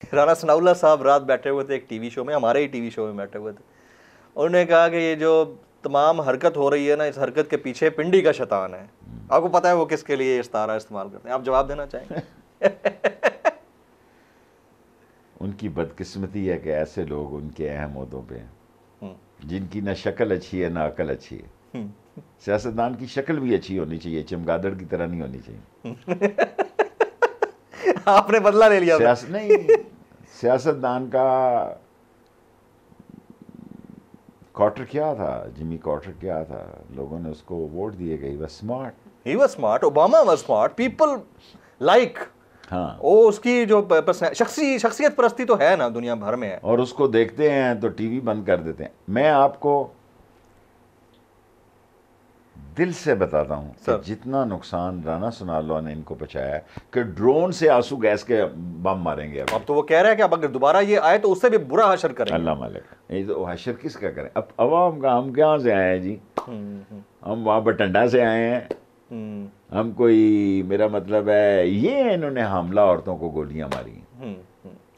राना सनाउल्लाह साहब रात बैठे हुए थे एक टीवी शो में, हमारे ही टीवी शो में बैठे हुए थे। उन्होंने कहा कि ये जो तमाम हरकत हो रही है ना, इस हरकत के पीछे पिंडी का शैतान है। आपको पता है वो किसके लिए इस्तारा इस्तेमाल करते हैं? आप जवाब देना चाहेंगे? उनकी बदकिस्मती है कि ऐसे लोग उनके अहम ओहदों पे हैं जिनकी ना शक्ल अच्छी है ना अकल अच्छी है। सियासतदान की शक्ल भी अच्छी होनी चाहिए, चमगादड़ की तरह नहीं होनी चाहिए। आपने बदला ले लिया। नहीं, सियासतदान का कॉर्टर क्या था, जिमी कॉर्टर क्या था, लोगों ने उसको वोट दिए गए। He was smart, Obama was smart, people like. हाँ, वो उसकी जो शख्सियत परस्ती तो है ना, दुनिया भर में है। और उसको देखते हैं तो टीवी बंद कर देते हैं। मैं आपको दिल से बताता हूं कि जितना नुकसान राना सनाउल्लाह ने इनको पहुंचाया कि ड्रोन से आंसू गैस के बम मारेंगे। अब तो वो कह रहे हैं कि अब अगर दोबारा ये आए तो उससे भी बुरा हशर करेंगे। अल्लाह मालिक, ये तो हशर किसका करें? अब अवाम का। हम कहाँ से आए हैं जी? हम वहाँ बटंडा से आए हैं। हम कोई, मेरा मतलब है, ये इन्होंने हमला औरतों को गोलियां मारी।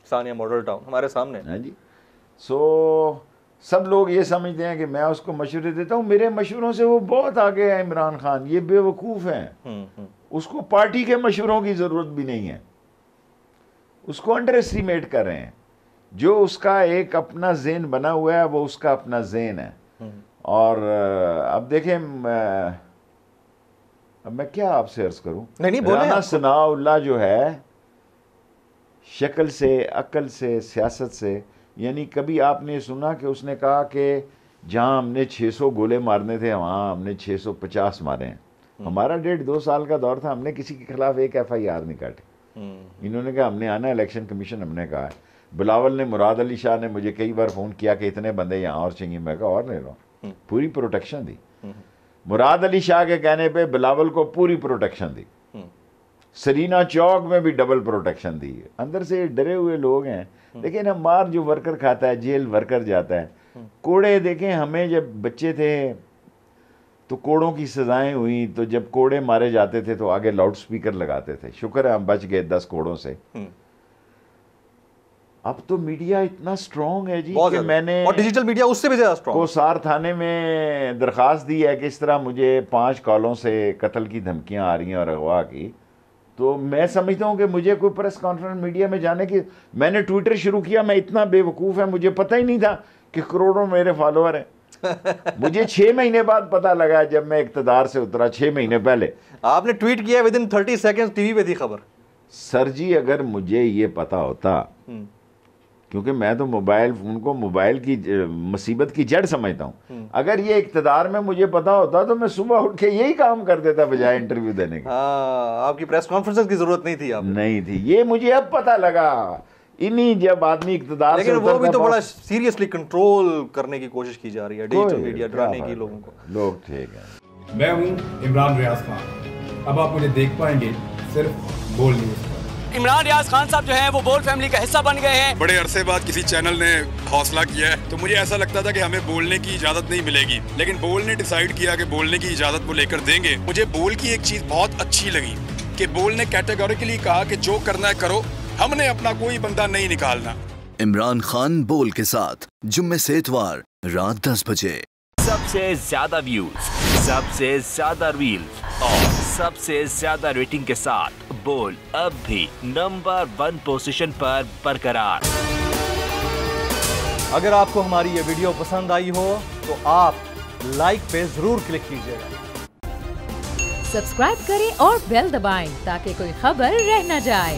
सानिया मॉडल टाउन हमारे सामने। हाँ जी। सब लोग ये समझते हैं कि मैं उसको मशवरे देता हूँ, मेरे मशवरों से वो बहुत आगे है इमरान खान। ये बेवकूफ़ हैं। उसको पार्टी के मशवरों की ज़रूरत भी नहीं है। उसको अंडर एस्टिमेट कर रहे हैं। जो उसका एक अपना ज़ेन बना हुआ है वो उसका अपना ज़ेन है। और अब देखें, अब मैं क्या आपसे अर्ज़ करूँ? नहीं, राना सनाउल्लाह जो है, शक्ल से, अकल से, सियासत से, यानी कभी आपने सुना कि उसने कहा कि जहाँ हमने 600 गोले मारने थे वहाँ हमने 650 मारे हैं? हमारा 1.5-2 साल का दौर था, हमने किसी के खिलाफ एक FIR नहीं काटी। इन्होंने कहा हमने आना, इलेक्शन कमीशन हमने कहा है। बिलावल ने, मुराद अली शाह ने मुझे कई बार फ़ोन किया कि इतने बंदे यहाँ और चाहिए। मैं कहा और ले लो, पूरी प्रोटेक्शन दी। मुराद अली शाह के कहने पर बिलावल को पूरी प्रोटेक्शन दी। सरीना चौक में भी डबल प्रोटेक्शन दी। अंदर से डरे हुए लोग हैं। लेकिन हम मार जो वर्कर खाता है, जेल वर्कर जाता है। कोड़े देखें, हमें जब बच्चे थे तो कोड़ों की सजाएं हुई, तो जब कोड़े मारे जाते थे तो आगे लाउड स्पीकर लगाते थे। शुक्र है हम बच गए 10 कोड़ों से। अब तो मीडिया इतना स्ट्रॉन्ग है जी कि मैंने, और डिजिटल मीडिया उससे भी ज्यादा स्ट्रॉन्ग, कोसार थाने में दरखास्त दी है कि इस तरह मुझे 5 कॉलों से कत्ल की धमकियां आ रही हैं और अगवा की। तो मैं समझता हूँ कि मुझे कोई प्रेस कॉन्फ्रेंस मीडिया में जाने की, मैंने ट्विटर शुरू किया, मैं इतना बेवकूफ़ है, मुझे पता ही नहीं था कि करोड़ों मेरे फॉलोअर हैं। मुझे 6 महीने बाद पता लगा जब मैं इक़्तिदार से उतरा, 6 महीने पहले। आपने ट्वीट किया, विदिन 30 सेकेंड्स टीवी पे थी खबर। सर जी, अगर मुझे ये पता होता, क्योंकि मैं तो मोबाइल फ़ोन को मोबाइल की मुसीबत की जड़ समझता हूँ, अगर ये इक़्तिदार में मुझे पता होता तो मैं सुबह उठ के यही काम कर देता बजाय इंटरव्यू देने के। आपकी प्रेस कॉन्फ्रेंस की ज़रूरत नहीं थी। आप नहीं थी, ये मुझे अब पता लगा। इन्हीं जब आदमी इक़्तिदार, लेकिन वो भी तो बड़ा सीरियसली कंट्रोल करने की कोशिश की जा रही है, डिजिटल मीडिया डराने की लोगों को। लोग ठीक है। मैं हूँ इमरान रियाज खान। अब आप मुझे देख पाएंगे सिर्फ बोल न्यूज़। इमरान रियाज खान साहब जो हैं वो बोल फैमिली का हिस्सा बन गए हैं। बड़े अरसे बाद किसी चैनल ने हौसला किया है, तो मुझे ऐसा लगता था कि हमें बोलने की इजाजत नहीं मिलेगी, लेकिन बोल ने डिसाइड किया कि बोलने की इजाजत वो लेकर देंगे। मुझे बोल की एक चीज बहुत अच्छी लगी कि बोल ने कैटेगोरिकली कहा कि जो करना है करो, हमने अपना कोई बंदा नहीं निकालना। इमरान खान बोल के साथ जुम्मे से इतवार रात 10 बजे। सबसे ज्यादा व्यूज, सबसे ज्यादा रील्स और सबसे ज्यादा रेटिंग के साथ बोल अब भी नंबर 1 पोजीशन पर बरकरार। अगर आपको हमारी ये वीडियो पसंद आई हो तो आप लाइक पे जरूर क्लिक कीजिएगा। सब्सक्राइब करें और बेल दबाएं ताकि कोई खबर रह न जाए।